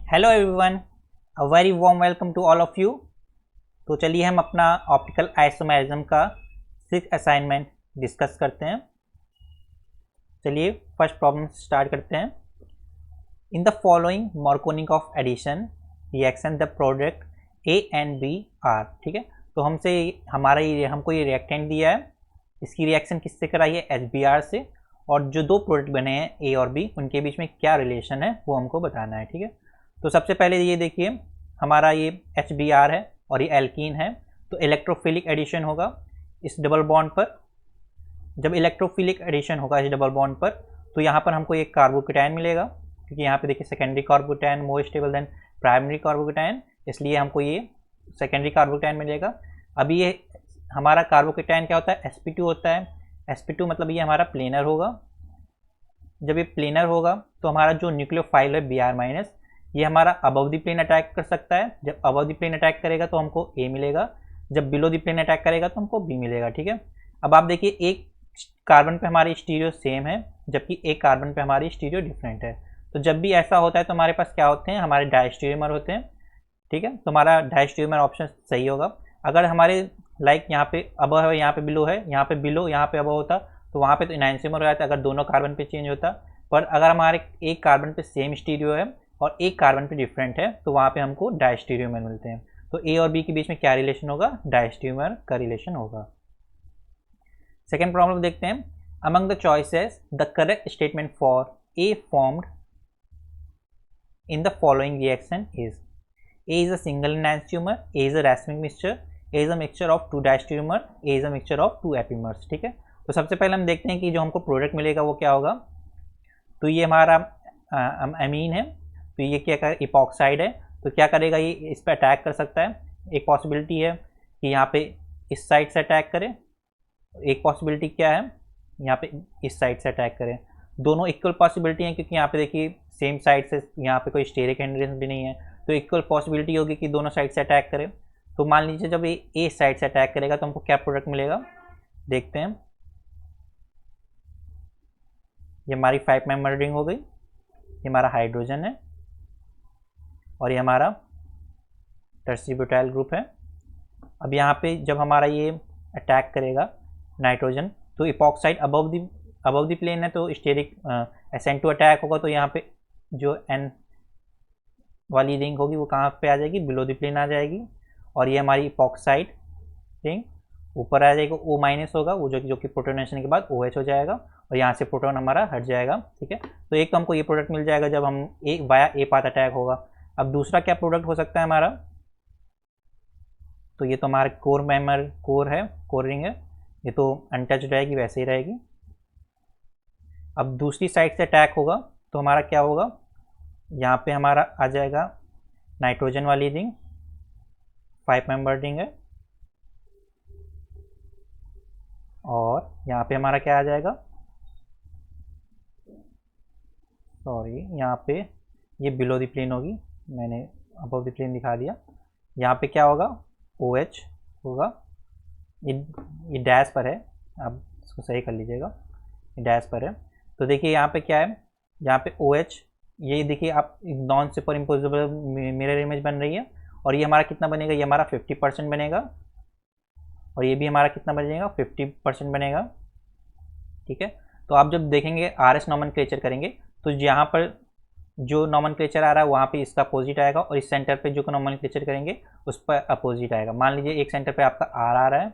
Hello everyone, a very warm welcome to all of you. तो चलिए हम अपना ऑप्टिकल आइसोमेरिज्म का 6th असाइनमेंट डिस्कस करते हैं। चलिए फर्स्ट प्रॉब्लम स्टार्ट करते हैं। In the following Markovnikov of addition reaction the product A and B are. ठीक है, तो हमको ये रिएक्टेंट दिया है, इसकी रिएक्शन किससे कराई है? एच बी आर से। और जो दो प्रोडक्ट बने हैं ए और बी, उनके बीच में क्या रिलेशन है वो हमको बताना है। ठीक है, तो सबसे पहले ये देखिए, हमारा ये एच बी आर है और ये एल्कीन है, तो इलेक्ट्रोफिलिक एडिशन होगा इस डबल बॉन्ड पर। जब इलेक्ट्रोफिलिक एडिशन होगा इस डबल बॉन्ड पर, तो यहाँ पर हमको एक कार्बोकेटायन मिलेगा, क्योंकि यहाँ पे देखिए secondary carbocation more stable then primary carbocation, इसलिए हमको ये सेकेंडरी कार्बोकेटायन मिलेगा। अभी ये हमारा कार्बोकेटायन क्या होता है? sp2 होता है। sp2 मतलब ये हमारा प्लेनर होगा। जब ये प्लेनर होगा तो हमारा जो न्यूक्लियोफाइल है बी आर माइनस, ये हमारा अबव द प्लेन अटैक कर सकता है। जब अबव द प्लेन अटैक करेगा तो हमको ए मिलेगा, जब बिलो द प्लेन अटैक करेगा तो हमको बी मिलेगा। ठीक है, अब आप देखिए एक कार्बन पे हमारी स्टीरियो सेम है, जबकि एक कार्बन पे हमारी स्टीरियो डिफरेंट है। तो जब भी ऐसा होता है तो हमारे पास क्या होते हैं? हमारे डायस्टीरियोमर होते हैं। ठीक है, तो हमारा डायस्टीरियोमर ऑप्शन सही होगा। अगर हमारे यहाँ पे अबव है, यहाँ पे बिलो है, यहाँ पे बिलो, यहाँ पे अबव होता तो वहाँ पे तो इनैंसियोमर हो जाता अगर दोनों कार्बन पे चेंज होता। पर अगर हमारे एक कार्बन पे सेम स्टीरियो है और एक कार्बन पे डिफरेंट है, तो वहाँ पे हमको डायस्टीरियोमर मिलते हैं। तो ए और बी के बीच में क्या रिलेशन होगा? डायस्टीरियोमर का रिलेशन होगा। सेकेंड प्रॉब्लम देखते हैं। Among the choices the correct statement for a formed in the following reaction is: A is a single enantiomer, A is a racemic mixture, A is a mixture of two diastereomer, A is a mixture of two epimers। ठीक है, तो सबसे पहले हम देखते हैं कि जो हमको प्रोडक्ट मिलेगा वो क्या होगा। तो ये हमारा अमीन है, तो ये क्या कर इपॉक्साइड है, तो क्या करेगा? ये इस पर अटैक कर सकता है। एक पॉसिबिलिटी है कि यहाँ पे इस साइड से अटैक करे, एक पॉसिबिलिटी क्या है? यहाँ पे इस साइड से अटैक करे। दोनों इक्वल पॉसिबिलिटी हैं, क्योंकि यहाँ पे देखिए सेम साइड से यहाँ पे कोई स्टेरिक हिंड्रेंस भी नहीं है, तो इक्वल पॉसिबिलिटी होगी कि दोनों साइड से अटैक करे। तो मान लीजिए जब ये ए साइड से अटैक करेगा तो हमको क्या प्रोडक्ट मिलेगा, देखते हैं। ये हमारी 5 मेंबर रिंग हो गई, ये हमारा हाइड्रोजन है और ये हमारा टर्सरी ब्यूटाइल ग्रुप है। अब यहाँ पे जब हमारा ये अटैक करेगा नाइट्रोजन, तो इपॉक्साइड अबव द प्लेन है, तो स्टेरिक SN2 अटैक होगा, तो यहाँ पे जो N वाली रिंग होगी वो कहाँ पे आ जाएगी? बिलो द प्लेन आ जाएगी। और ये हमारी इपॉक्साइड रिंग ऊपर आ जाएगी, O माइनस होगा वो, जो कि प्रोटोनेशन के बाद OH हो जाएगा और यहाँ से प्रोटॉन हमारा हट जाएगा। ठीक है, तो एक तो हमको ये प्रोडक्ट मिल जाएगा जब हम वाया ए पाथ अटैक होगा। अब दूसरा क्या प्रोडक्ट हो सकता है हमारा? तो ये तो हमारा कोर रिंग है, ये तो अनटच्ड रहेगी, वैसे ही रहेगी। अब दूसरी साइड से अटैक होगा तो हमारा क्या होगा? यहाँ पे हमारा आ जाएगा नाइट्रोजन वाली रिंग, 5 मेंबर रिंग है, और यहाँ पे हमारा क्या आ जाएगा? सॉरी, यहाँ पे ये बिलो द प्लेन होगी, मैंने अबव द प्लेन दिखा दिया। यहाँ पे क्या होगा? OH होगा। ये डैश पर है, आप इसको सही कर लीजिएगा, ये डैश पर है। तो देखिए यहाँ पे क्या है? यहाँ पे OH, ये देखिए आप non super impossible mirror image बन रही है, और ये हमारा कितना बनेगा? ये हमारा 50% बनेगा, और ये भी हमारा कितना बनेगा? 50% बनेगा। ठीक है, तो आप जब देखेंगे RS नॉमेनक्लेचर करेंगे तो यहाँ पर जो नॉमेनक्लेचर आ रहा है वहाँ पे इसका अपोजिट आएगा, और इस सेंटर पे जो नॉमेनक्लेचर करेंगे उस पर अपोजिट आएगा। मान लीजिए एक सेंटर पे आपका R आ रहा है,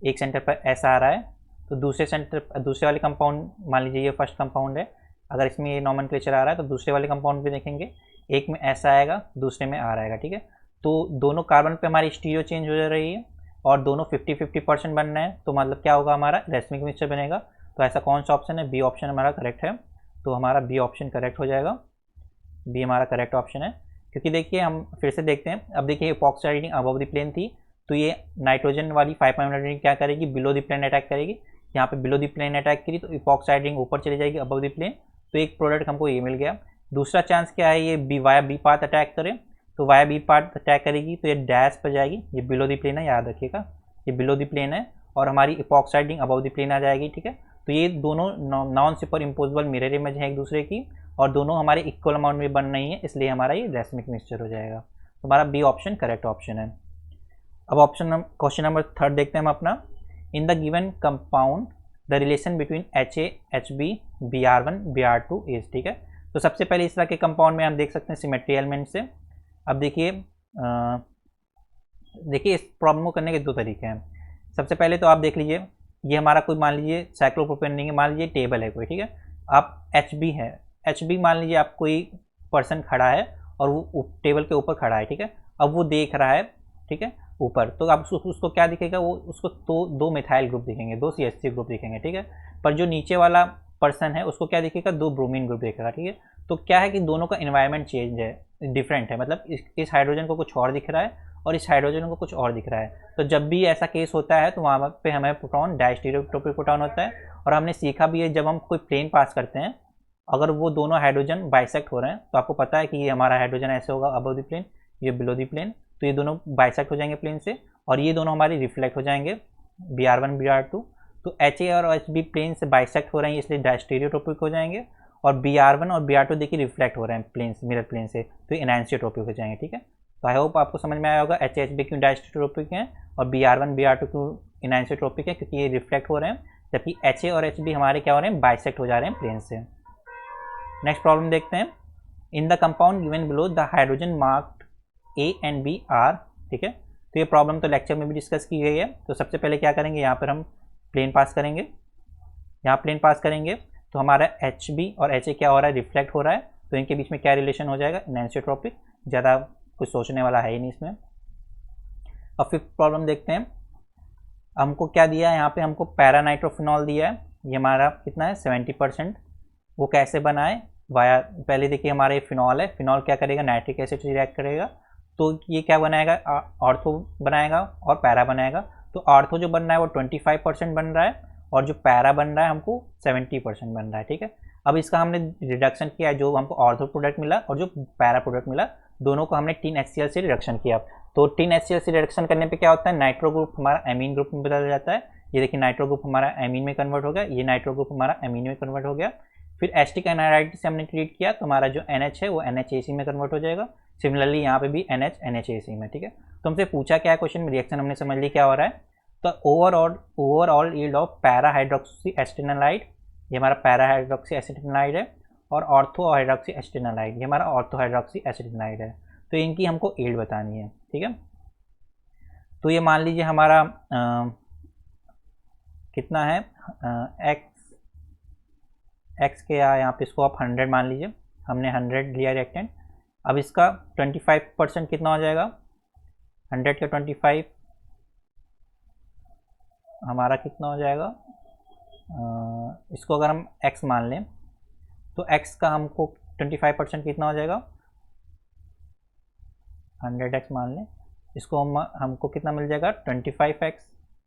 एक सेंटर पर S आ रहा है, तो दूसरे वाले कंपाउंड, मान लीजिए ये फर्स्ट कंपाउंड है, अगर इसमें ये नॉमेनक्लेचर आ रहा है तो दूसरे वाले कंपाउंड पे देखेंगे, एक में S आएगा, दूसरे में R आएगा। ठीक है, तो दोनों कार्बन पे हमारी स्टीरियो चेंज हो रही है और दोनों 50-50% बन रहे हैं, तो मतलब क्या होगा? हमारा रेसमिक मिक्सचर बनेगा। तो ऐसा कौन सा ऑप्शन है? बी ऑप्शन हमारा करेक्ट है, तो हमारा बी ऑप्शन करेक्ट हो जाएगा। बी हमारा करेक्ट ऑप्शन है, क्योंकि देखिए हम फिर से देखते हैं। अब देखिए epoxide ring above the plane थी, तो ये नाइट्रोजन वाली 5 मेंबर रिंग क्या करेगी? बिलो द प्लेन अटैक करेगी। यहाँ पे बिलो द प्लेन अटैक करी तो इपॉक्साइड रिंग ऊपर चली जाएगी अबव द प्लेन, तो एक प्रोडक्ट हमको ये मिल गया। दूसरा चांस क्या है? ये वाया बी पाथ अटैक करे, तो वाया बी पाथ अटैक करेगी तो ये डैश पर जाएगी, ये बिलो द प्लेन है, याद रखिएगा ये बिलो द प्लेन है, और हमारी epoxide ring above the plane आ जाएगी। ठीक है, तो ये दोनों non super impossible mirror image है एक दूसरे की, और दोनों हमारे इक्वल अमाउंट में बन रही है, इसलिए हमारा ये रेसमिक मिक्सचर हो जाएगा। तो हमारा बी ऑप्शन करेक्ट ऑप्शन है। अब क्वेश्चन नंबर 3 देखते हैं हम अपना। In the given compound the relation between HA, HB, Br1, Br2 is, ठीक है। तो सबसे पहले इस तरह के कंपाउंड में हम देख सकते हैं सिमेट्री एलिमेंट से। अब देखिए इस प्रॉब्लम को करने के 2 तरीके हैं। सबसे पहले तो आप देख लीजिए, ये हमारा कोई मान लीजिए साइक्लोप्रोपेन नहीं है, मान लीजिए टेबल है कोई, ठीक है। आप HB है, HB मान लीजिए आप कोई पर्सन खड़ा है और वो टेबल के ऊपर खड़ा है, ठीक है। अब वो देख रहा है, ठीक है, ऊपर, तो आप उसको क्या दिखेगा, वो उसको तो 2 मिथाइल ग्रुप दिखेंगे, 2 CH3 ग्रुप दिखेंगे, ठीक है। पर जो नीचे वाला पर्सन है उसको क्या दिखेगा, 2 ब्रोमीन ग्रुप दिखेगा, ठीक है। तो क्या है कि दोनों का इन्वायरमेंट चेंज है, डिफरेंट है, मतलब इस हाइड्रोजन को कुछ और दिख रहा है और इस हाइड्रोजन को कुछ और दिख रहा है। तो जब भी ऐसा केस होता है तो वहाँ पे हमें प्रोटॉन डायस्टीरियोट्रोपिक प्रोटॉन होता है। और हमने सीखा भी है, जब हम कोई प्लेन पास करते हैं, अगर वो दोनों हाइड्रोजन बाइसेक्ट हो रहे हैं तो आपको पता है कि ये हमारा हाइड्रोजन ऐसे होगा अबव द प्लेन, ये बिलो द प्लेन, तो ये दोनों बाइसेक्ट हो जाएंगे प्लेन से और ये दोनों हमारे रिफ्लेक्ट हो जाएंगे Br1 Br2। तो HA और HB प्लेन से बाइसेक्ट हो रहे हैं इसलिए डायस्टीरियोट्रोपिक हो जाएंगे, और Br1 और Br2 देखिए रिफ्लेक्ट हो रहे हैं प्लेन से, मिरर प्लेन से, तो एनांसियोट्रोपिक हो जाएंगे, ठीक है। तो आई होप आपको समझ में आया होगा HA HB क्यों डायस्टीरियोट्रोपिक हैं और Br1 Br2 क्यों एनांसियोट्रोपिक है, क्योंकि ये रिफ्लेक्ट हो रहे हैं, जबकि HA और HB हमारे क्या हो रहे हैं, बाइसेक्ट हो जा रहे हैं प्लेन से। नेक्स्ट प्रॉब्लम देखते हैं। In the compound given below the hydrogen marked A and B are, ठीक है। तो ये प्रॉब्लम तो लेक्चर में भी डिस्कस की गई है। तो सबसे पहले क्या करेंगे, यहाँ पर हम प्लेन पास करेंगे, यहाँ प्लेन पास करेंगे तो हमारा HB और HA क्या हो रहा है, रिफ्लेक्ट हो रहा है, तो इनके बीच में क्या रिलेशन हो जाएगा, एनांसियोट्रोपिक। ज़्यादा कुछ सोचने वाला है ही नहीं इसमें। अब फिफ्थ प्रॉब्लम देखते हैं। हमको क्या दिया है, यहाँ पे हमको पैरानाइट्रोफिनॉल दिया है, ये हमारा कितना है 70%। वो कैसे बनाए, वाया, पहले देखिए हमारा ये फिनॉल है, फिनॉल क्या करेगा, नाइट्रिक एसिड से रिएक्ट करेगा, तो ये क्या बनाएगा, ऑर्थो बनाएगा और पैरा बनाएगा। तो ऑर्थो जो बन रहा है वो 25% बन रहा है और जो पैरा बन रहा है हमको 70% बन रहा है, ठीक है। अब इसका हमने रिडक्शन किया, जो हमको ऑर्थो प्रोडक्ट मिला और जो पैरा प्रोडक्ट मिला, दोनों को हमने 3 HCl से रिडक्शन किया। तो 3 HCl से रिडक्शन करने पे क्या होता है, नाइट्रो ग्रुप हमारा एमीन ग्रुप में बदल जाता है। ये देखिए नाइट्रो ग्रुप हमारा एमीन में कन्वर्ट हो गया, ये नाइट्रो ग्रुप हमारा एमीन में कन्वर्ट हो गया। फिर एस्टिक एनाराइड से हमने ट्रीट किया तो हमारा जो NH है वो NHAC में कन्वर्ट हो जाएगा। सिमिलरली यहाँ पे भी NH NHAC में, ठीक है। तो हमसे पूछा क्या है क्वेश्चन में, रिएक्शन हमने समझ ली क्या हो रहा है। तो overall yield of para hydroxy acetanilide, ये हमारा पैरा हाइड्रोक्सी एसिटेनालाइड है, और ऑर्थो हाइड्रोक्सी एस्टेनालाइड, ये हमारा ऑर्थो हाइड्रोक्सी एसिटेनालाइड है। तो इनकी हमको यील्ड बतानी है, ठीक है। तो ये मान लीजिए हमारा कितना है, एक्स के यहाँ पे इसको आप 100 मान लीजिए, हमने 100 लिया रिएक्टेंट। अब इसका 25% कितना हो जाएगा, 100 का 25 हमारा कितना हो जाएगा, इसको अगर हम x मान लें तो x का हमको 25% कितना हो जाएगा, 100x मान लें, इसको हमको कितना मिल जाएगा 25x,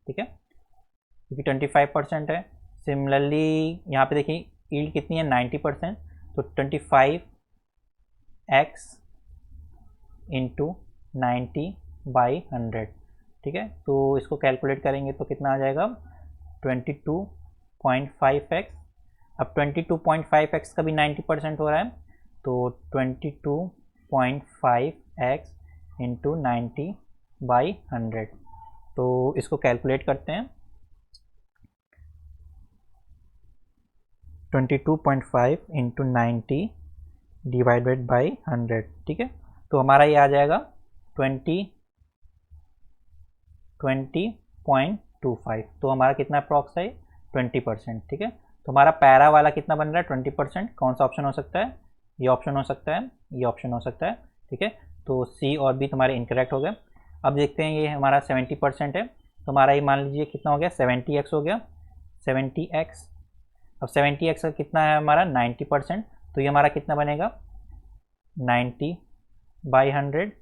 ठीक है, क्योंकि 25% है। सिमिलरली यहाँ पे देखिए यील्ड कितनी है 90%, तो 25x इंटू 90/100, ठीक है। तो इसको कैलकुलेट करेंगे तो कितना आ जाएगा 22.5x। अब 22.5x का भी 90% हो रहा है, तो 22.5x इंटू 90/100। तो इसको कैलकुलेट करते हैं, 22.5 इंटू 90 डिवाइडेड बाई 100, ठीक है। तो हमारा ये आ जाएगा 20.25। तो हमारा कितना अप्रॉक्स है 20%, ठीक है। तो हमारा पैरा वाला कितना बन रहा है 20%। कौन सा ऑप्शन हो सकता है, ये ऑप्शन हो सकता है, ये ऑप्शन हो सकता है, ठीक है। तो सी और बी तुम्हारे इनकरेक्ट हो गए। अब देखते हैं ये हमारा 70% है, तो हमारा ये मान लीजिए कितना हो गया 70x हो गया, 70x। अब 70x का कितना है हमारा 90%, तो ये हमारा कितना बनेगा 90/100,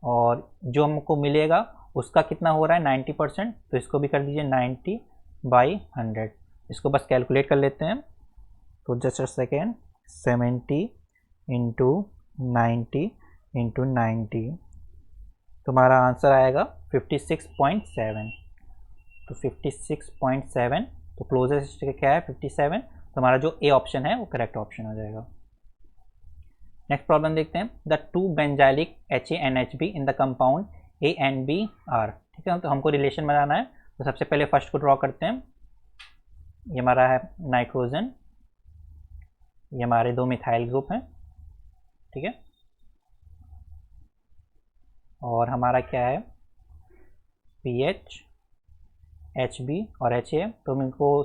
और जो हमको मिलेगा उसका कितना हो रहा है 90%, तो इसको भी कर दीजिए 90/100। इसको बस कैलकुलेट कर लेते हैं, तो just a second, 70 into 90 into 90, तो हमारा आंसर आएगा 56.7। तो 56.7, तो क्लोजेस्ट क्या है 57, तो हमारा जो ए ऑप्शन है वो करेक्ट ऑप्शन हो जाएगा। नेक्स्ट प्रॉब्लम देखते हैं, the two benzylic HANHB in the compound A and B are, ठीक है। तो हमको रिलेशन बनाना है, तो सबसे पहले फर्स्ट को ड्रॉ करते हैं। ये हमारा है नाइट्रोजन, ये हमारे दो मिथाइल ग्रुप हैं, ठीक है। और हमारा क्या है PH, HB और HA। तो हम इनको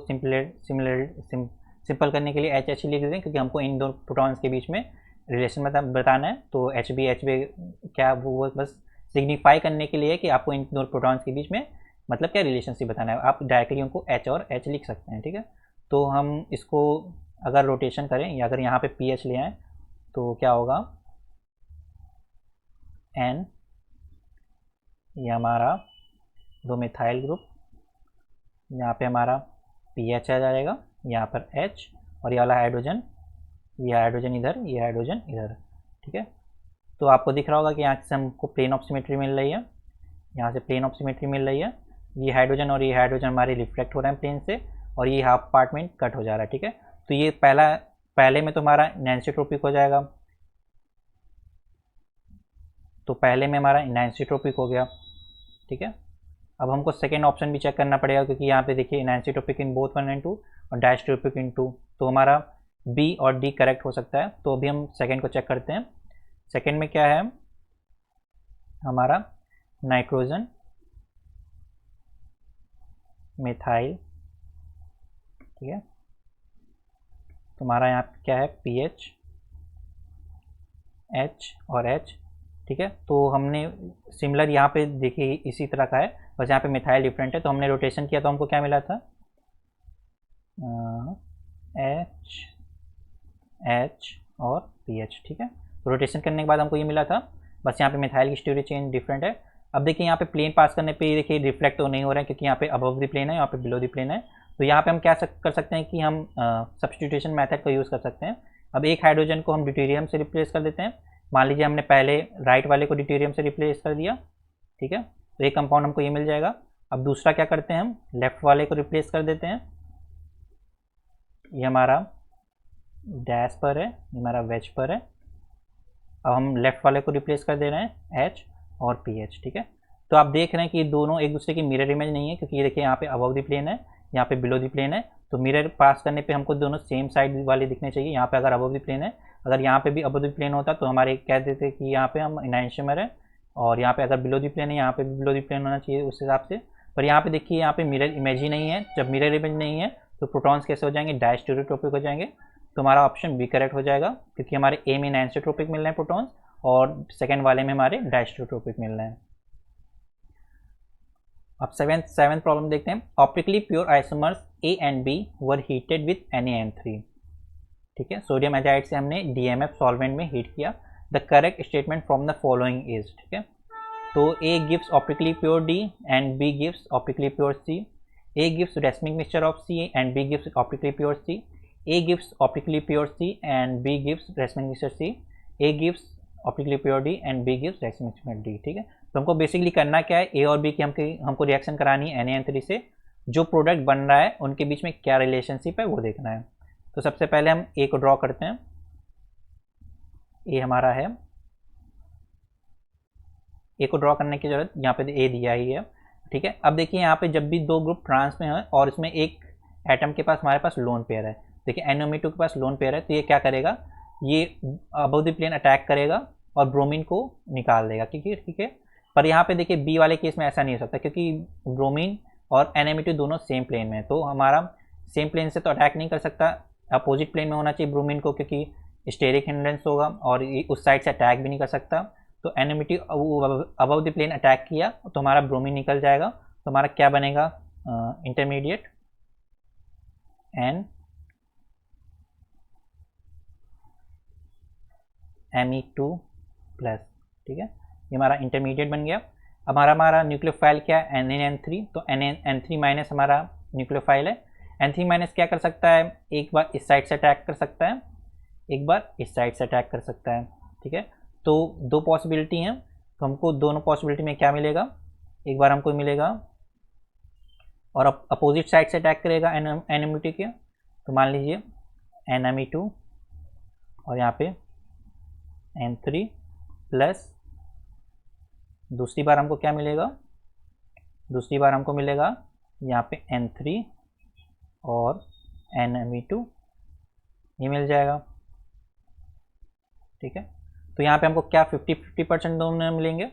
सिंपल करने के लिए HH लिख दें, क्योंकि हमको इन दो प्रोटॉन्स के बीच में रिलेशन बताना है। तो HB क्या वो बस सिग्निफाई करने के लिए कि आपको इन दो प्रोटॉन्स के बीच में मतलब क्या रिलेशनशिप बताना है। आप डायरेक्टली उनको H और H लिख सकते हैं, ठीक है। तो हम इसको अगर रोटेशन करें या अगर यहाँ पे PH ले आएँ तो क्या होगा N, ये हमारा दो मिथाइल ग्रुप, यहाँ पे हमारा PH आ जाएगा, यहाँ पर H और ये वाला हाइड्रोजन, ये हाइड्रोजन इधर, ये हाइड्रोजन इधर, ठीक है। तो आपको दिख रहा होगा कि यहाँ से हमको प्लेन ऑफ सिमेट्री मिल रही है, यहाँ से प्लेन ऑफ सिमेट्री मिल रही है। ये हाइड्रोजन और ये हाइड्रोजन हमारे रिफ्लेक्ट हो रहे हैं प्लेन से, और ये हाफ पार्ट में कट हो जा रहा है, ठीक है। तो ये पहले में तो हमारा इनैनिसोट्रोपिक हो जाएगा, तो पहले में हमारा इनैनिसोट्रोपिक हो गया, ठीक है। अब हमको सेकेंड ऑप्शन भी चेक करना पड़ेगा, क्योंकि यहाँ पे देखिए इनैनिसोट्रोपिक इन बोथ 1 and 2 और डायस्ट्रोपिक इन 2, तो हमारा B और D करेक्ट हो सकता है। तो अभी हम सेकेंड को चेक करते हैं। सेकेंड में क्या है हमारा नाइट्रोजन, मिथाइल, ठीक है। तो हमारा यहाँ क्या है PH, H और H, ठीक है। तो हमने सिमिलर यहाँ पे देखिए इसी तरह का है, बस यहाँ पे मिथाइल डिफरेंट है। तो हमने रोटेशन किया तो हमको क्या मिला था H, H और PH, ठीक है। तो रोटेशन करने के बाद हमको ये मिला था, बस यहाँ पे मिथाइल की स्टोरी चेंज डिफरेंट है। अब देखिए यहाँ पे प्लेन पास करने पे देखिए रिफ्लेक्ट तो नहीं हो रहा है, क्योंकि यहाँ पे अबव द प्लेन है, यहाँ पे बिलो द प्लेन है। तो यहाँ पे हम क्या कर सकते हैं कि हम सब्स्टिट्यूशन मेथड का यूज़ कर सकते हैं। अब एक हाइड्रोजन को हम ड्यूटेरियम से रिप्लेस कर देते हैं। मान लीजिए हमने पहले राइट वाले को ड्यूटेरियम से रिप्लेस कर दिया, ठीक है। तो एक कंपाउंड हमको ये मिल जाएगा। अब दूसरा क्या करते हैं, हम लेफ्ट वाले को रिप्लेस कर देते हैं। ये हमारा डैश पर है, ये हमारा वेज पर है। अब हम लेफ्ट वाले को रिप्लेस कर दे रहे हैं H और PH, ठीक है। तो आप देख रहे हैं कि दोनों एक दूसरे की मिरर इमेज नहीं है, क्योंकि ये देखिए यहाँ पे अबव द प्लेन है, यहाँ पे बिलो द प्लेन है। तो मिरर पास करने पे हमको दोनों सेम साइड वाले दिखने चाहिए। यहाँ पे अगर अबव द प्लेन है, अगर यहाँ पे भी अबव द प्लेन होता तो हमारे कह देते कि यहाँ पे हम इनैनिसोमर है, और यहाँ पे अगर बिलो द प्लेन है, यहाँ पे भी बिलो द प्लेन होना चाहिए उस हिसाब से। पर यहाँ पे देखिए यहाँ पे मिरर इमेज ही नहीं है। जब मिरर इमेज नहीं है तो प्रोटॉन्स कैसे हो जाएंगे, डायस्टेरियोट्रोपिक हो जाएंगे। तो हमारा ऑप्शन बी करेक्ट हो जाएगा, क्योंकि हमारे ए में एनिसोट्रोपिक मिल रहे हैं प्रोटॉन्स, और सेकेंड वाले में हमारे डायस्टेरियोट्रोपिक मिल रहे हैं। अब सेवेंथ प्रॉब्लम देखते हैं। Optically pure isomers A and B were heated with NaN3, ठीक है। सोडियम एजाइड से हमने DMF सॉल्वेंट में हीट किया। The correct statement from the following is, ठीक है। तो A gives optically pure D and B gives optically pure C। A gives racemic mixture of C and B gives optically pure C। A gives optically pure C and B gives racemic mixture C. A gives optically pure D and B gives racemic mixture D, ठीक है। तो हमको basically करना क्या है, A और B की हमको रिएक्शन करानी है NaN3 से। जो प्रोडक्ट बन रहा है उनके बीच में क्या रिलेशनशिप है वो देखना है। तो सबसे पहले हम A को ड्रॉ करते हैं। A हमारा है, A को ड्रॉ करने की जरूरत, यहाँ पे A दिया ही है, ठीक है। अब देखिए यहाँ पे जब भी दो ग्रुप ट्रांस में है और इसमें एक एटम के पास हमारे पास लोन पेयर है, देखिए NO2 के पास लोन पेयर है, तो ये क्या करेगा, ये अबव द प्लेन अटैक करेगा और ब्रोमीन को निकाल देगा, ठीक है। पर यहाँ पे देखिए बी वाले केस में ऐसा नहीं हो सकता, क्योंकि ब्रोमीन और NO2 दोनों सेम प्लेन में है। तो हमारा सेम प्लेन से तो अटैक नहीं कर सकता, अपोजिट प्लेन में होना चाहिए ब्रोमीन को, क्योंकि स्टेरिक हिंड्रेंस होगा, और उस साइड से अटैक भी नहीं कर सकता। तो NO2 above the plane attack किया तो हमारा ब्रोमीन निकल जाएगा। तो हमारा क्या बनेगा, इंटरमीडिएट NMe2+, ठीक है। ये हमारा इंटरमीडिएट बन गया। अब हमारा न्यूक्लियोफाइल क्या है, NaN3, तो N3- हमारा न्यूक्लियोफाइल है। N3- क्या कर सकता है, एक बार इस साइड से अटैक कर सकता है, एक बार इस साइड से अटैक कर सकता है, ठीक है। तो दो पॉसिबिलिटी हैं, तो हमको दोनों पॉसिबिलिटी में क्या मिलेगा, एक बार हमको मिलेगा और अपोजिट साइड से अटैक करेगा NMe2 के, तो मान लीजिए NMe2 और यहाँ पे N3 प्लस दूसरी बार हमको क्या मिलेगा, दूसरी बार हमको मिलेगा यहाँ पे N3 और NMe2 ये मिल जाएगा। ठीक है, तो यहाँ पे हमको क्या 50% दोनों मिलेंगे,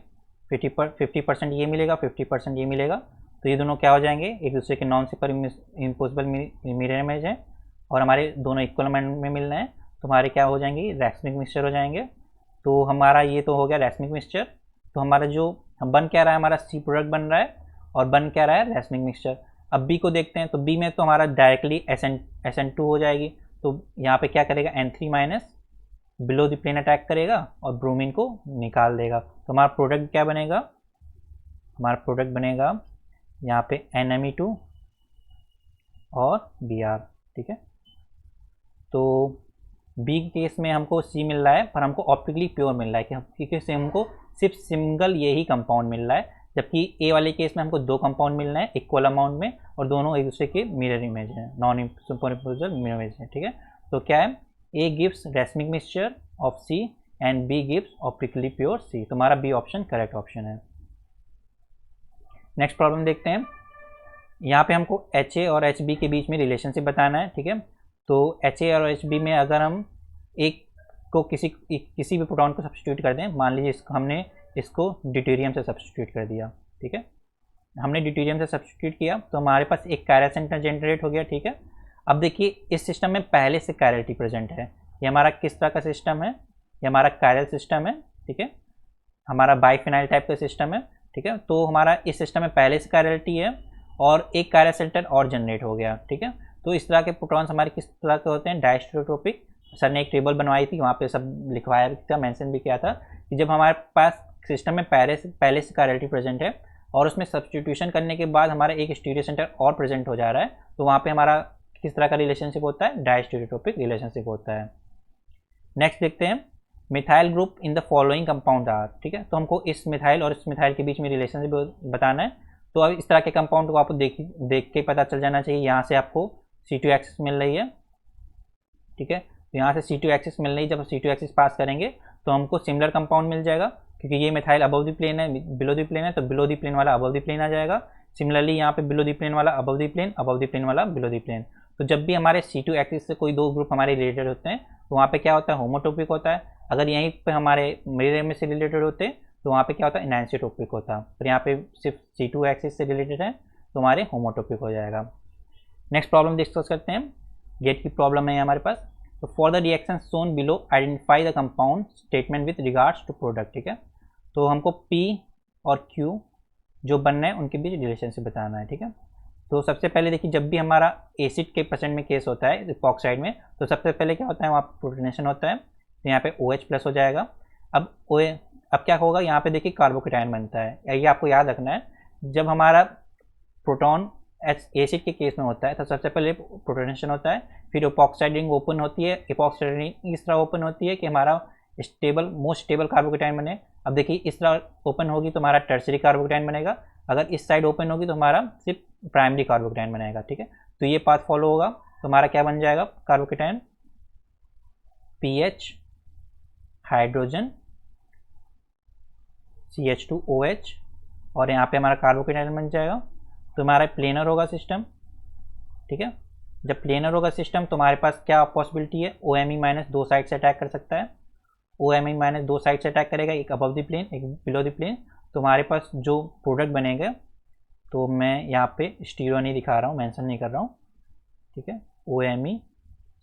50% ये मिलेगा, 50% ये मिलेगा, तो ये दोनों क्या हो जाएंगे, एक दूसरे के non super impossible mirror image है और हमारे दोनों इक्वल अमाउंट में मिल रहे हैं, तो हमारे क्या हो जाएंगे, रैस्मिक मिक्सचर हो जाएंगे। तो हमारा ये तो हो गया रैस्मिक मिक्सचर। तो हमारा जो बन क्या रहा है, हमारा सी प्रोडक्ट बन रहा है और बन क्या रहा है, रैस्मिक मिक्सचर। अब बी को देखते हैं, तो बी में तो हमारा डायरेक्टली SN2 हो जाएगी, तो यहाँ पे क्या करेगा, N3 minus below the plane attack करेगा और ब्रोमीन को निकाल देगा। तो हमारा प्रोडक्ट क्या बनेगा, हमारा प्रोडक्ट बनेगा यहाँ पे NMe2 और Br। ठीक है, तो बी केस में हमको सी मिल रहा है पर हमको ऑप्टिकली प्योर मिल रहा है क्योंकि हमको सिर्फ सिंगल यही कंपाउंड मिल रहा है, जबकि ए वाले केस में हमको दो कंपाउंड मिल रहे हैं इक्वल अमाउंट में और दोनों एक दूसरे के मिरर इमेज हैं, नॉन सुपरइम्पोज्ड मिरर इमेज है। ठीक है, तो क्या है, A gives racemic mixture of C and B gives optically pure C. तो हमारा बी ऑप्शन करेक्ट ऑप्शन है। नेक्स्ट प्रॉब्लम देखते हैं, यहाँ पे हमको HA और HB के बीच में रिलेशनशिप बताना है। ठीक है, तो HA और HB में अगर हम एक को किसी भी प्रोटॉन को सब्स्टिट्यूट कर दें, मान लीजिए हमने इसको ड्यूटेरियम से सब्स्टिट्यूट कर दिया। ठीक है, हमने ड्यूटेरियम से सब्स्टिट्यूट किया तो हमारे पास एक कायरल सेंटर जनरेट हो गया। ठीक है, अब देखिए इस सिस्टम में पहले से कायरलिटी प्रेजेंट है। ये हमारा किस तरह का सिस्टम है, ये हमारा कायरल सिस्टम है। ठीक है, हमारा बाइफिनाइल टाइप का सिस्टम है। ठीक है, तो हमारा इस सिस्टम में पहले से कायरलिटी है और एक कायरल सेंटर और जनरेट हो गया। ठीक है, तो इस तरह के प्रोटॉन्स हमारे किस तरह के होते हैं, डायस्टेरोट्रोपिक। सर ने एक टेबल बनवाई थी, वहाँ पे सब लिखवाया भी था, मेंशन भी किया था कि जब हमारे पास सिस्टम में पहले से कायरलिटी प्रेजेंट है और उसमें सब्स्टिट्यूशन करने के बाद हमारा एक स्टीरियो सेंटर और प्रेजेंट हो जा रहा है, तो वहाँ पे हमारा किस तरह का रिलेशनशिप होता है, डायस्टेरोट्रोपिक रिलेशनशिप होता है। नेक्स्ट देखते हैं, methyl group in the following compound are. ठीक है, तो हमको इस मिथाइल और इस मिथाइल के बीच में रिलेशनशिप बताना है। तो अब इस तरह के कंपाउंड को आपको देख के पता चल जाना चाहिए। यहाँ से आपको C2 एक्सिस मिल रही है। ठीक है, तो यहाँ से C2 एक्सिस मिल रही है, जब C2 एक्सिस पास करेंगे तो हमको सिमिलर कंपाउंड मिल जाएगा, क्योंकि ये मिथाइल अबव द प्लेन है, बिलो द प्लेन है, तो बिलो द प्लेन वाला अबव द प्लेन आ जाएगा। सिमिलरली यहाँ पे बिलो द प्लेन वाला above the plane, above the plane वाला बिलो द प्लेन। तो जब भी हमारे C2 एक्सिस से कोई दो ग्रुप हमारे रिलेटेड होते हैं तो वहाँ पे क्या होता है, होमोटोपिक होता है। अगर यहीं पे हमारे मिरर में से रिलेटेड होते हैं तो वहाँ पे क्या होता है, एनाइसोटोपिक होता है। और यहाँ पे सिर्फ C2 एक्सिस से रिलेटेड है तो हमारे होमोटोपिक हो जाएगा। नेक्स्ट प्रॉब्लम डिस्कस करते हैं, गेट की प्रॉब्लम है हमारे पास। तो for the reaction shown below identify the compound statement with regards to product. ठीक है, तो हमको P और Q जो बनना है उनके बीच रिलेशनशिप बताना है। ठीक है, तो सबसे पहले देखिए, जब भी हमारा एसिड के परसेंट में केस होता है इपॉक्साइड में, तो सबसे पहले क्या होता है, वहाँ प्रोटोनेशन होता है, तो यहाँ पे OH प्लस हो जाएगा। अब क्या होगा, यहाँ पे देखिए कार्बोकेटायन बनता है। ये आपको याद रखना है, जब हमारा प्रोटॉन एसिड के केस में होता है तो सबसे पहले प्रोटोनेशन होता है, फिर इपॉक्साइड रिंग ओपन होती है। इपॉक्साइड रिंग इस तरह ओपन होती है कि हमारा मोस्ट स्टेबल कार्बोकेटायन बने। अब देखिए इस तरह ओपन होगी तो हमारा टर्सरी कार्बोकेटायन बनेगा, अगर इस साइड ओपन होगी तो हमारा सिर्फ प्राइमरी कार्बोकेटायन बनेगा। ठीक है, तो ये पाथ फॉलो होगा, तो हमारा क्या बन जाएगा, कार्बोकेटायन PH हाइड्रोजन CH2OH और यहाँ पे हमारा कार्बोकेटायन बन जाएगा। तो हमारा प्लेनर होगा सिस्टम। ठीक है, जब प्लेनर होगा सिस्टम तो हमारे पास क्या पॉसिबिलिटी है, OMe माइनस दो साइड से अटैक कर सकता है। OMe माइनस दो साइड से अटैक करेगा, एक अबव द प्लेन एक बिलो द प्लेन। तो हमारे पास जो प्रोडक्ट बनेगा, तो मैं यहाँ पे स्टीरियो नहीं दिखा रहा हूँ, मेंशन नहीं कर रहा हूँ। ठीक है, OMe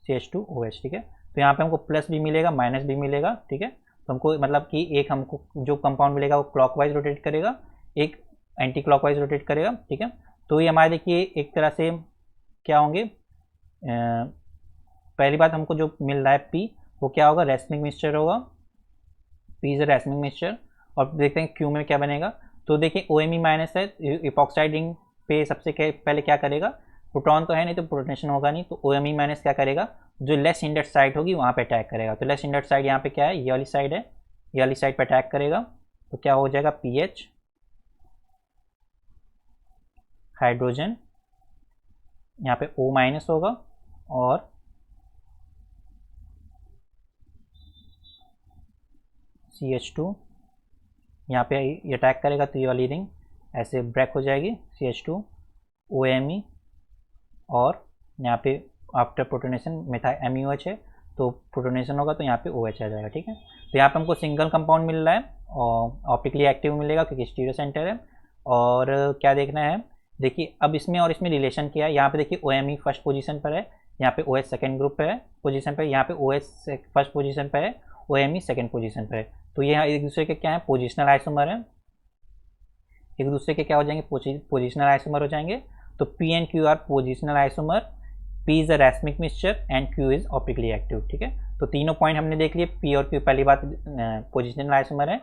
CH2OH। ठीक है, तो यहाँ पे हमको प्लस भी मिलेगा माइनस भी मिलेगा। ठीक है, तो हमको मतलब कि एक हमको जो कंपाउंड मिलेगा वो क्लॉकवाइज रोटेट करेगा, एक एंटी क्लॉकवाइज रोटेट करेगा। ठीक है, तो ये हमारे देखिए एक तरह से क्या होंगे, पहली बात हमको जो मिल रहा है P, वो क्या होगा, रैस्मिक मिक्सचर होगा, P इज रैस्मिक मिक्सचर। और देखते हैं Q में क्या बनेगा। तो देखिए OMe माइनस है, इपॉक्साइड रिंग पे सबसे पहले क्या करेगा, प्रोटॉन तो है नहीं तो प्रोटोनेशन होगा नहीं, तो OMe माइनस क्या करेगा, जो लेस हिंडर्ड साइड होगी वहाँ पे अटैक करेगा। तो लेस हिंडर्ड साइड यहाँ पे क्या है, ये वाली साइड है, ये वाली साइड पे अटैक करेगा। तो क्या हो जाएगा, PH हाइड्रोजन, यहाँ पे O माइनस होगा और CH2, यहाँ पे ये अटैक करेगा तो ये वाली रिंग ऐसे ब्रेक हो जाएगी, CH2 OMe, और यहाँ पे आफ्टर प्रोटोनेशन मेथाइल MeOH है तो प्रोटोनेशन होगा तो यहाँ पे OH आ जाएगा। ठीक है, तो यहाँ पे हमको सिंगल कंपाउंड मिल रहा है और ऑप्टिकली एक्टिव मिलेगा क्योंकि स्टीरियो सेंटर है। और क्या देखना है, देखिए अब इसमें और इसमें रिलेशन क्या है। यहाँ पे देखिए OMe फर्स्ट पोजीशन पर है, यहाँ पे OH सेकंड ग्रुप पे है पोजीशन पर, यहाँ पे OH फर्स्ट पोजीशन पर है, OMe सेकंड पोजीशन पर है। तो ये एक दूसरे के क्या है, पोजिशनल आइसोमर है, एक दूसरे के क्या हो जाएंगे, पोजिशनल आइसोमर हो जाएंगे। तो P and Q are positional isomer, P is a racemic mixture and Q is optically active. ठीक है, तो तीनों पॉइंट हमने देख लिए। P और Q पहली बात पोजिशनल आइसोमर है,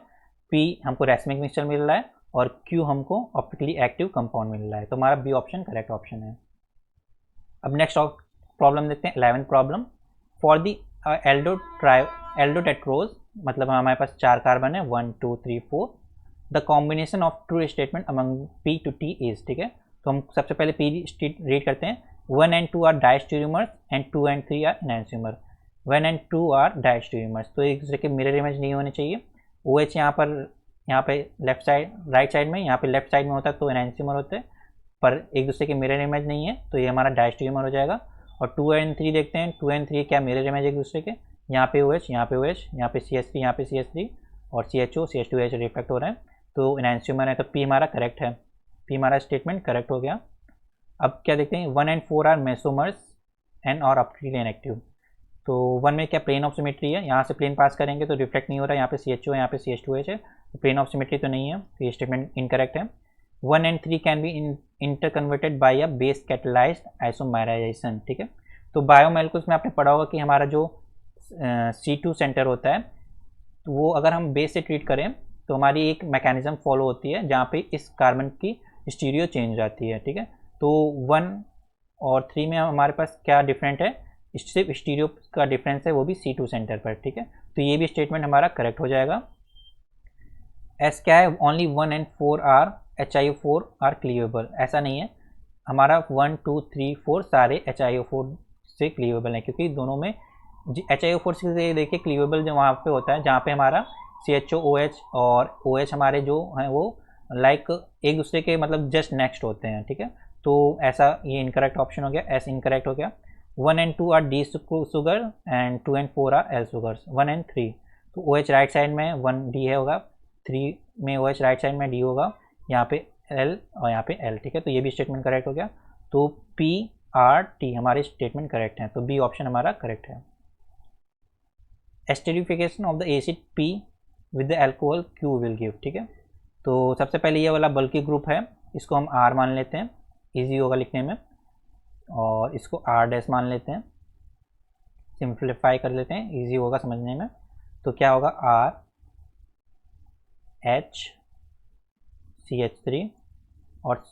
P हमको रैस्मिक मिक्सचर मिल रहा है और Q हमको ऑप्टिकली एक्टिव कंपाउंड मिल रहा है। तो हमारा बी ऑप्शन करेक्ट ऑप्शन है। अब नेक्स्ट प्रॉब्लम देखते हैं, 11th प्रॉब्लम। फॉर दी एल्डोटेट्रोज, मतलब हमारे पास 4 कार्बन है, 1 2 3 4, the combination of true statement among P to T is. ठीक है, तो हम सबसे पहले P रीड करते हैं। 1 and 2 are diastereomers and 2 and 3 are enantiomer. 1 and 2 are diastereomers, तो एक दूसरे के मिरर इमेज नहीं होने चाहिए। OH यहाँ पे लेफ्ट साइड राइट साइड में, यहाँ पे लेफ्ट साइड में होता है तो एनांसियोमर होते हैं, पर एक दूसरे के मिरर इमेज नहीं है तो ये हमारा डायस्टीरियोमर हो जाएगा। और 2 and 3 देखते हैं, 2 and 3 क्या मिरर इमेज एक दूसरे के, यहाँ पे OH, यहाँ पे OH, यहाँ पे CH3, यहाँ पे CH3 और CHO CH2H रिफ्लेक्ट हो रहे हैं तो एनांसियोमर है। तो P हमारा करेक्ट है, P हमारा स्टेटमेंट करेक्ट हो गया। अब क्या देखते हैं, 1 and 4 आर मेसोमर्स एंड और ऑप्टिकली इनएक्टिव। तो 1 में क्या प्लेन ऑफ सिमेट्री है, यहाँ से प्लेन पास करेंगे तो रिफ्लेक्ट नहीं हो रहा है, यहाँ पे CHO है, यहाँ पे CH2H है, तो प्लेन ऑफ सिमेट्री तो नहीं है, तो ये स्टेटमेंट इनकरेक्ट है। 1 and 3 can be interconverted by a base catalysed isomerisation. ठीक है, तो बायोमोलिक्यूल्स में आपने पढ़ा होगा कि हमारा जो C2 सेंटर होता है तो वो अगर हम बेस से ट्रीट करें तो हमारी एक मैकेनिज्म फॉलो होती है जहाँ पे इस कार्बन की स्टीरियो चेंज हो जाती है। ठीक है, तो 1 और 3 में हमारे पास क्या डिफरेंट है, सिर्फ स्टीरियो का डिफरेंस है, वो भी C2 सेंटर पर। ठीक है, तो ये भी स्टेटमेंट हमारा करेक्ट हो जाएगा। एस क्या है, only 1 and 4 are HiO4 are cleavable. ऐसा नहीं है, हमारा 1 2 3 4 सारे HiO4 से क्लीवेबल है, क्योंकि दोनों में HiO4 से देखिए क्लीवेबल जो वहाँ पे होता है जहाँ पे हमारा CHO OH और OH हमारे जो हैं वो लाइक एक दूसरे के मतलब जस्ट नेक्स्ट होते हैं। ठीक है, तो ऐसा ये इनकरेक्ट ऑप्शन हो गया, एस इनकरेक्ट हो गया। 1 and 2 are D sugar and 2 and 4 are L sugars. 1 and 3 तो OH राइट साइड में 1 D है होगा, 3 में OH राइट साइड में D होगा, यहाँ पे L और यहाँ पे L। ठीक है, तो ये भी स्टेटमेंट करेक्ट हो गया। तो P R T हमारे स्टेटमेंट करेक्ट हैं, तो बी ऑप्शन हमारा करेक्ट है। Esterification of the acid P with the alcohol Q will give. ठीक है, तो सबसे पहले ये वाला बल्कि ग्रुप है, इसको हम R मान लेते हैं, इजी होगा लिखने में, और इसको R' मान लेते हैं, सिंप्लीफाई कर लेते हैं, इजी होगा समझने में। तो क्या होगा, R H CH3 और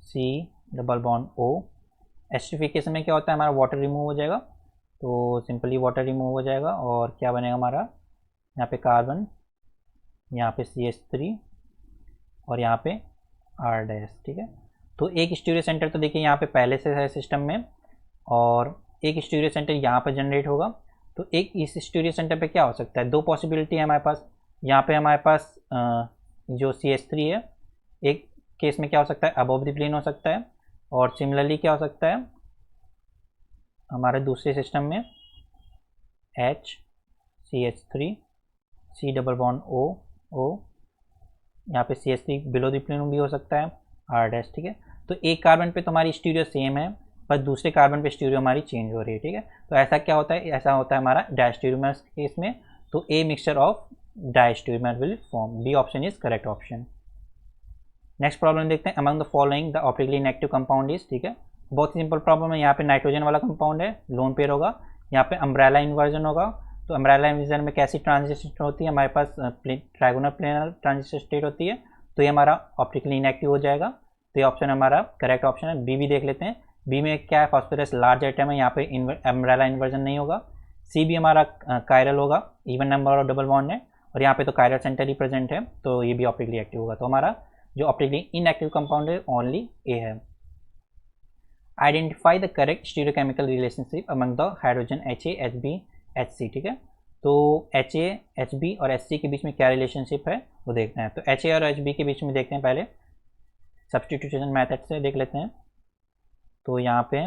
C double bond O। Esterification में क्या होता है, हमारा वाटर रिमूव हो जाएगा, तो सिंपली वाटर रिमूव हो जाएगा और क्या बनेगा हमारा, यहाँ पे कार्बन, यहाँ पे CH3 और यहाँ पे R'। ठीक है, तो एक स्टीरियो सेंटर तो देखिए यहाँ पे पहले से है सिस्टम में, और एक स्टीरियो सेंटर यहाँ पर जनरेट होगा। तो एक इस स्टीरियो सेंटर पे क्या हो सकता है, दो पॉसिबिलिटी है हमारे पास। यहाँ पे हमारे पास जो CH3 है, एक केस में क्या हो सकता है, अबव द प्लेन हो सकता है, और सिमिलरली क्या हो सकता है हमारे दूसरे सिस्टम में H CH3 C double bond O, यहाँ पे CH3 बिलो द प्लेन भी हो सकता है, R'। ठीक है, तो एक कार्बन पे तो हमारी स्टीरियो सेम है, पर दूसरे कार्बन पे स्टीरियो हमारी चेंज हो रही है। ठीक है, तो ऐसा क्या होता है, ऐसा होता है हमारा डायस्टीरियोमर केस में, तो a mixture of diastereomer will form. B option is correct option. Next problem देखते हैं, among the following the optically inactive compound is. ठीक है, बहुत सिंपल प्रॉब्लम है। यहाँ पे नाइट्रोजन वाला कंपाउंड है, लोन पेयर होगा, यहाँ पे अम्ब्रेला इन्वर्जन होगा। तो अम्ब्रेला इन्वर्जन में कैसी ट्रांजिशन होती है, हमारे पास ट्राइगोनल प्लेनर ट्रांजिशन स्टेट होती है, तो ये हमारा ऑप्टिकली इनएक्टिव हो जाएगा। तो ये ऑप्शन हमारा करेक्ट ऑप्शन है। बी भी देख लेते हैं, बी में क्या है, फॉस्फोरस लार्ज आइटम है, यहाँ पे अम्ब्रेला इन्वर्जन नहीं होगा। सी भी हमारा कायरल होगा, इवन नंबर और डबल बॉन्ड है, और यहाँ पे तो कायरल सेंटर ही प्रेजेंट है, तो ये भी ऑप्टिकली एक्टिव होगा। तो हमारा जो ऑप्टिकली इनएक्टिव कंपाउंड है ओनली ए है। Identify the correct stereochemical relationship among the hydrogen HA HB HC। ठीक है, तो HA, HB और HC के बीच में क्या रिलेशनशिप है वो देखना है। तो HA और HB के बीच में देखते हैं, पहले सब्स्टिट्यूशन मेथड से देख लेते हैं। तो यहाँ पे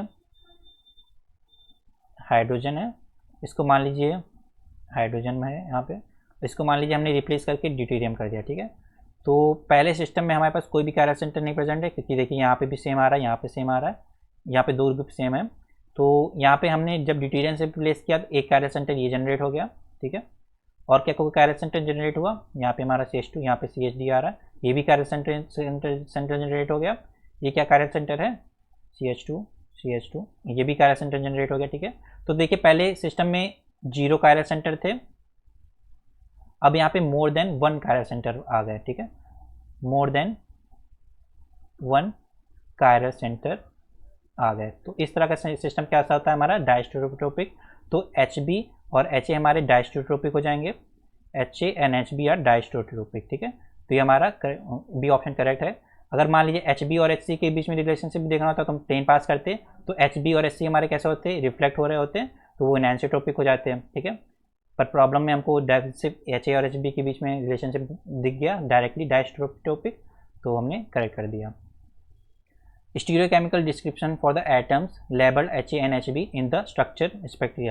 हाइड्रोजन है, इसको मान लीजिए हाइड्रोजन में है यहाँ पे, इसको मान लीजिए हमने रिप्लेस करके ड्यूटेरियम कर दिया, ठीक है। तो पहले सिस्टम में हमारे पास कोई भी कैरियर सेंटर नहीं प्रेजेंट है, क्योंकि देखिए यहाँ पे भी सेम आ रहा है, यहाँ पे सेम आ रहा है, यहाँ पे दो ग्रुप सेम है। तो यहाँ पे हमने जब ड्यूटेरियम से रिप्लेस किया तो एक कैरियर सेंटर ये जनरेट हो गया, ठीक है। और क्या कोई कैरियर सेंटर जनरेट हुआ, यहाँ पे हमारा CH2, यहाँ पे CHD आ रहा है, ये भी कैरियर सेंटर जनरेट हो गया। ये क्या कैरियर सेंटर है, CH2, ये भी कैरियर सेंटर जनरेट हो गया, ठीक है। तो देखिए पहले सिस्टम में 0 कैरियर सेंटर थे, अब यहाँ पे मोर देन 1 कैरियर सेंटर आ गए, ठीक है। मोर देन 1 कैरियर सेंटर आ गए। तो इस तरह का सिस्टम क्या होता है हमारा, डायस्टेरोटोपिक। तो HB और HA हमारे डायस्टेरोटोपिक हो जाएंगे, HA and HB are diastereotopic, ठीक है। तो ये हमारा बी ऑप्शन करेक्ट है। अगर मान लीजिए HB और HC के बीच में रिलेशनशिप देखना होता तो हम 10 पास करते, तो HB और HC हमारे कैसे होते, रिफ्लेक्ट हो रहे होते हैं, तो वो एनैंसोटोपिक हो जाते हैं, ठीक है। पर प्रॉब्लम में हमको सिर्फ HA और HB के बीच में रिलेशनशिप दिख गया डायरेक्टली डायस्टेरोटोपिक, तो हमने करेक्ट कर दिया। Stereochemical description for the atoms labelled HA and HB in the structure respectively.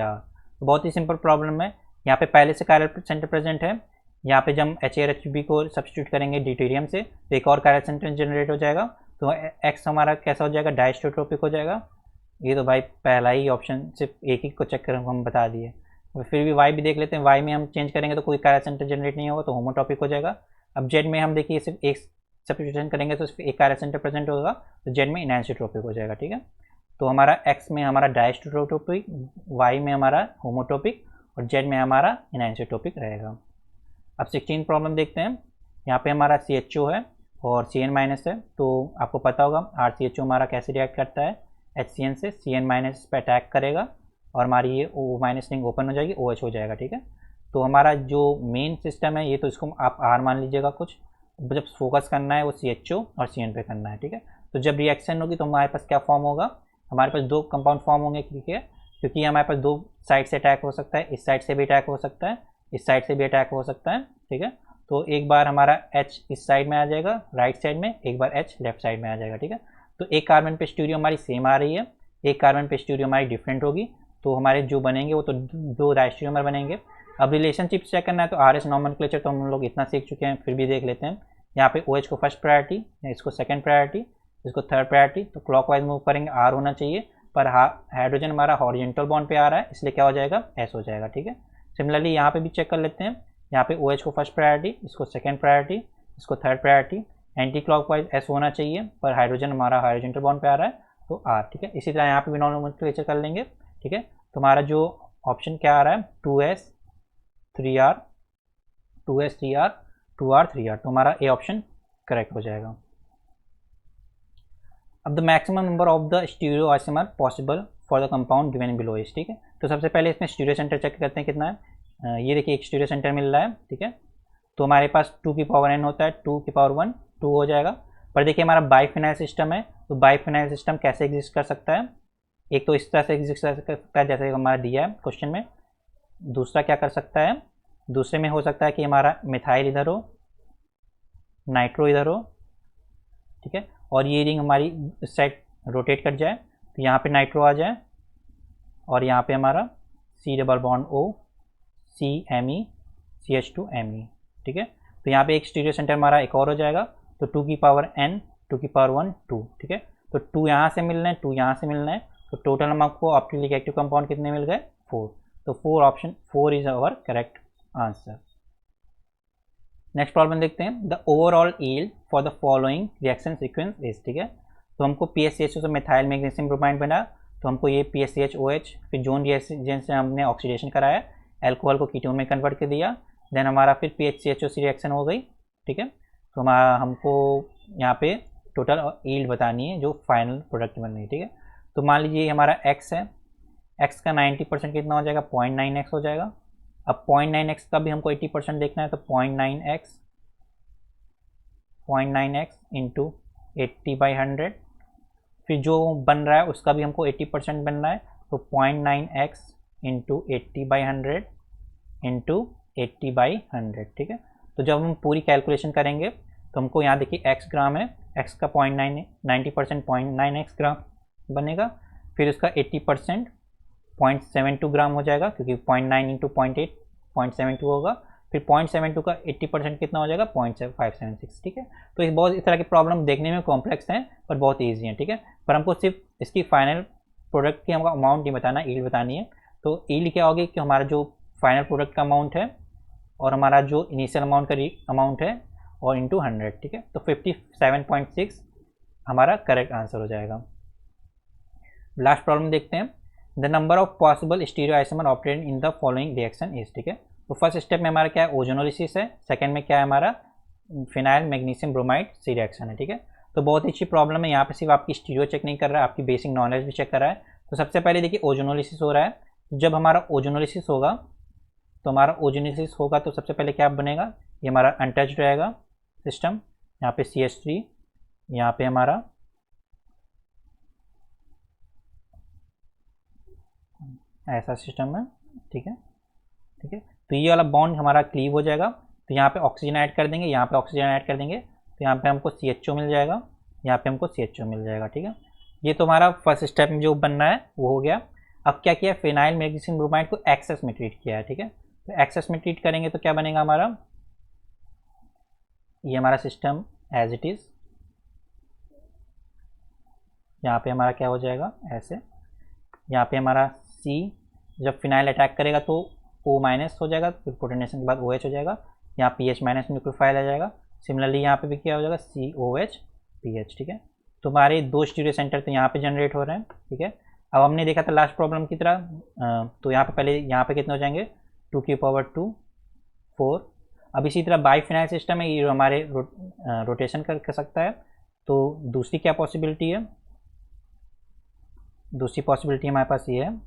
तो बहुत ही सिंपल प्रॉब्लम है, यहाँ पे पहले से कैरियर सेंटर प्रेजेंट है, यहाँ पे जब हम HA और HB को सब्स्टिट्यूट करेंगे ड्यूटेरियम से तो एक और कैरियर सेंटर जनरेट हो जाएगा, तो X हमारा कैसा हो जाएगा, डायस्टेरोटोपिक हो जाएगा। ये तो भाई पहला ही ऑप्शन सिर्फ एक ही को चेक कर हम बता दिए, फिर भी Y भी देख लेते हैं, Y में हम चेंज करेंगे तो कोई कैरियर सेंटर जनरेट नहीं होगा, तो होमोटॉपिक हो जाएगा। अब Z में हम देखिए सिर्फ एक सब्स्टिट्यूशन करेंगे तो एक कैरियर सेंटर प्रेजेंट होगा, तो Z में एनैंसोटोपिक हो जाएगा, ठीक है। तो हमारा X में हमारा डायस्टेरोटोपिक, Y में हमारा होमोटोपिक और Z में हमारा एनैंसोटोपिक रहेगा। अब 16 प्रॉब्लम देखते हैं। यहाँ पे हमारा CHO है और CN- है, तो आपको पता होगा RCHO हमारा कैसे रिएक्ट करता है, HCN से CN- पे अटैक करेगा और हमारी ये O- रिंग ओपन हो जाएगी, OH हो जाएगा, ठीक है। तो हमारा जो मेन सिस्टम है ये, तो इसको आप R मान लीजिएगा कुछ, जब फोकस करना है वो CHO और CN पे करना है, ठीक है। तो जब रिएक्शन होगी तो हमारे पास क्या फॉर्म होगा, हमारे पास दो कंपाउंड फॉर्म होंगे, ठीक है, क्योंकि हमारे पास दो साइड से अटैक हो सकता है, इस साइड से भी अटैक हो सकता है, इस साइड से भी अटैक हो सकता है, ठीक है। तो एक बार हमारा H इस साइड में आ जाएगा राइट साइड में, एक बार H लेफ्ट साइड में आ जाएगा, ठीक है। तो एक कार्बन पे स्टीरियो हमारी सेम आ रही है, एक कार्बन पे स्टीरियो हमारी डिफरेंट होगी, तो हमारे जो बनेंगे वो तो दो डायस्टीरियोमर बनेंगे। अब रिलेशनशिप चेक करना है तो RS नॉमेनक्लेचर तो हम लोग इतना सीख चुके हैं, फिर भी देख लेते हैं। यहाँ पे OH को फर्स्ट प्रायोरिटी, इसको सेकंड प्रायोरिटी, इसको थर्ड प्रायोरिटी, तो क्लॉकवाइज मूव करेंगे R होना चाहिए, पर हाइड्रोजन हमारा हॉरिजॉन्टल बॉन्ड पे आ रहा है, इसलिए क्या हो जाएगा, S हो जाएगा, ठीक है। सिमिलरली यहाँ पे भी चेक कर लेते हैं, यहाँ पे OH को फर्स्ट प्रायोरिटी, इसको सेकंड प्रायोरिटी, इसको third priority, anti clockwise S होना चाहिए, पर हाइड्रोजन हमारा हॉरिजॉन्टल बॉन्ड पे आ रहा है, तो R, ठीक है। इसी तरह यहाँ पे भी नॉमेनक्लेचर कर लेंगे, ठीक है। तो हमारा जो ऑप्शन क्या आ रहा है, 2S 3R 2S 3R 2R 3R, तो हमारा ए ऑप्शन करेक्ट हो जाएगा। अब the maximum number of the stereo isomer possible for the compound given below is, ठीक है। तो सबसे पहले इसमें स्टीरियो सेंटर चेक करते हैं कितना है। ये देखिए एक स्टीरियो सेंटर मिल रहा है, ठीक है। तो हमारे पास 2 की पावर n होता है, 2 की पावर 1 2 हो जाएगा। पर देखिए हमारा बाइफिनाइल सिस्टम है, तो बाइफिनाइल सिस्टम कैसे एग्जिस्ट कर सकता है, एक तो इस तरह से एग्जिस्ट कर सकता है जैसे हमारा दिया है क्वेश्चन में, दूसरा क्या कर सकता है, दूसरे में हो सकता है कि हमारा मिथाइल इधर हो, नाइट्रो इधर हो, ठीक है, और ये रिंग हमारी इस साइड रोटेट कर जाए, तो यहाँ पे नाइट्रो आ जाए और यहाँ पे हमारा C double bond O CMe CH2Me, ठीक है। तो यहाँ पे एक स्टीरियो सेंटर हमारा एक और हो जाएगा, तो 2 की पावर n 2 की पावर 1 2, ठीक है। तो 2 यहाँ से मिलना है, 2 यहाँ से मिलना है, तो टोटल हम आपको ऑप्टिकली एक्टिव कंपाउंड कितने मिल गए, 4। तो 4 option 4 is our correct answer. Next problem देखते हैं। The overall yield for the following reaction sequence is, ठीक है। तो हमको PSCH से मिथाइल मैग्नीशियम ब्रोमाइड बना, तो हमको ये PSCH OH, फिर जोन रिएक्शन से हमने ऑक्सीडेशन कराया, एल्कोहल को कीटोन में कन्वर्ट कर दिया, देन हमारा फिर PHCHO से रिएक्शन हो गई, ठीक है। तो हमारा हमको यहाँ पे टोटल यील्ड बतानी है जो फाइनल प्रोडक्ट बन रही है, ठीक है। तो मान लीजिए हमारा X है, X का 90% कितना हो जाएगा, 0.9x हो जाएगा। अब 0.9x का भी हमको 80% देखना है, तो 0.9x इंटू 80/100, फिर जो बन रहा है उसका भी हमको 80% बनना है, तो 0.9x इंटू 80/100 इंटू 80/100, ठीक है। तो जब हम पूरी कैलकुलेशन करेंगे तो हमको यहाँ देखिए x ग्राम है, x का 90% 0.9x ग्राम बनेगा, फिर उसका 80% 0.72 ग्राम हो जाएगा, क्योंकि 0.9 इंटू 0.8 0.72 होगा, फिर 0.72 का 80% कितना हो जाएगा 0.576, ठीक है। तो इस तरह की प्रॉब्लम देखने में कॉम्प्लेक्स हैं पर बहुत ईजी हैं, ठीक है। पर हमको सिर्फ इसकी फाइनल प्रोडक्ट की हमको अमाउंट नहीं बताना, ईल्ड बतानी है। तो ईल्ड क्या होगी कि हमारा जो फाइनल प्रोडक्ट का अमाउंट है और हमारा जो इनिशियल अमाउंट का अमाउंट है और इंटू 100, ठीक है। तो 57.6 हमारा करेक्ट आंसर हो जाएगा। लास्ट प्रॉब्लम देखते हैं। The number of possible stereoisomer operated in the following reaction is, ठीक है। तो फर्स्ट स्टेप में हमारा क्या है, ओजोनोलिसिस है। सेकंड में क्या है हमारा, फिनाइल मैग्नीशियम ब्रोमाइड सी रिएक्शन है, ठीक है। तो बहुत ही अच्छी प्रॉब्लम है। यहाँ पे सिर्फ आपकी स्टीरियो चेक नहीं कर रहा है, आपकी बेसिक नॉलेज भी चेक कर रहा है। तो सबसे पहले देखिए ओजोनोलिसिस हो रहा है। जब हमारा ओजोनोलिसिस होगा तो सबसे पहले क्या बनेगा, ये हमारा अनटच्ड रहेगा सिस्टम। यहाँ पे CH3, यहाँ पे हमारा ऐसा सिस्टम है, ठीक है, ठीक है। तो ये वाला बॉन्ड हमारा क्लीव हो जाएगा। तो यहाँ पे ऑक्सीजन ऐड कर देंगे, यहाँ पे ऑक्सीजन ऐड कर देंगे, तो यहाँ पे हमको CHO मिल जाएगा, यहाँ पे हमको CHO मिल जाएगा, ठीक है। ये तो हमारा फर्स्ट स्टेप में जो बनना है वो हो गया। अब क्या किया, फिनाइल मैग्नीशियम ब्रोमाइड को एक्सेस में ट्रीट किया है, ठीक है। तो एक्सेस में ट्रीट करेंगे तो क्या बनेगा हमारा, ये हमारा सिस्टम एज इट इज़, यहाँ पे हमारा क्या हो जाएगा ऐसे, यहाँ पे हमारा C जब फिनाइल अटैक करेगा तो O माइनस हो जाएगा, फिर प्रोटोनेशन के बाद OH हो जाएगा, यहाँ PH माइनस न्यूक्लियोफाइल आ जाएगा। सिमिलरली यहाँ पे भी क्या हो जाएगा COH PH, ठीक है। तो हमारे दो स्टीरियो सेंटर तो यहाँ पे जनरेट हो रहे हैं, ठीक है। अब हमने देखा था लास्ट प्रॉब्लम की तरह, तो यहाँ पे पहले यहाँ पे कितने हो जाएंगे 2⁻², 4। अब इसी तरह बाई फिनाइल सिस्टम है, ये हमारे रोटेशन कर सकता है। तो दूसरी क्या पॉसिबिलिटी है, दूसरी पॉसिबिलिटी हमारे पास ये है,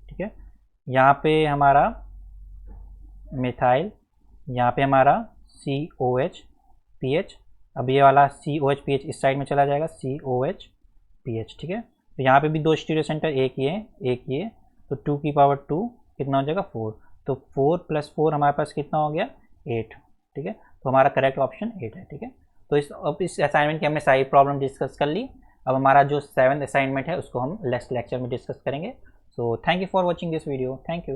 ठीक है। यहाँ पे हमारा मिथाइल, यहाँ पे हमारा COH PH। अब ये वाला COH PH इस साइड में चला जाएगा, COH PH, ठीक है। तो यहाँ पे भी दो स्टीरियो सेंटर, एक ये, तो 2⁻² कितना हो जाएगा 4। तो 4 + 4 हमारे पास कितना हो गया 8, ठीक है। तो हमारा करेक्ट ऑप्शन 8 है, ठीक है। तो अब इस असाइनमेंट की हमने सारी प्रॉब्लम डिस्कस कर ली। अब हमारा जो 7th असाइनमेंट है उसको हम नेक्स्ट लेक्चर में डिस्कस करेंगे। So thank you for watching this video, thank you.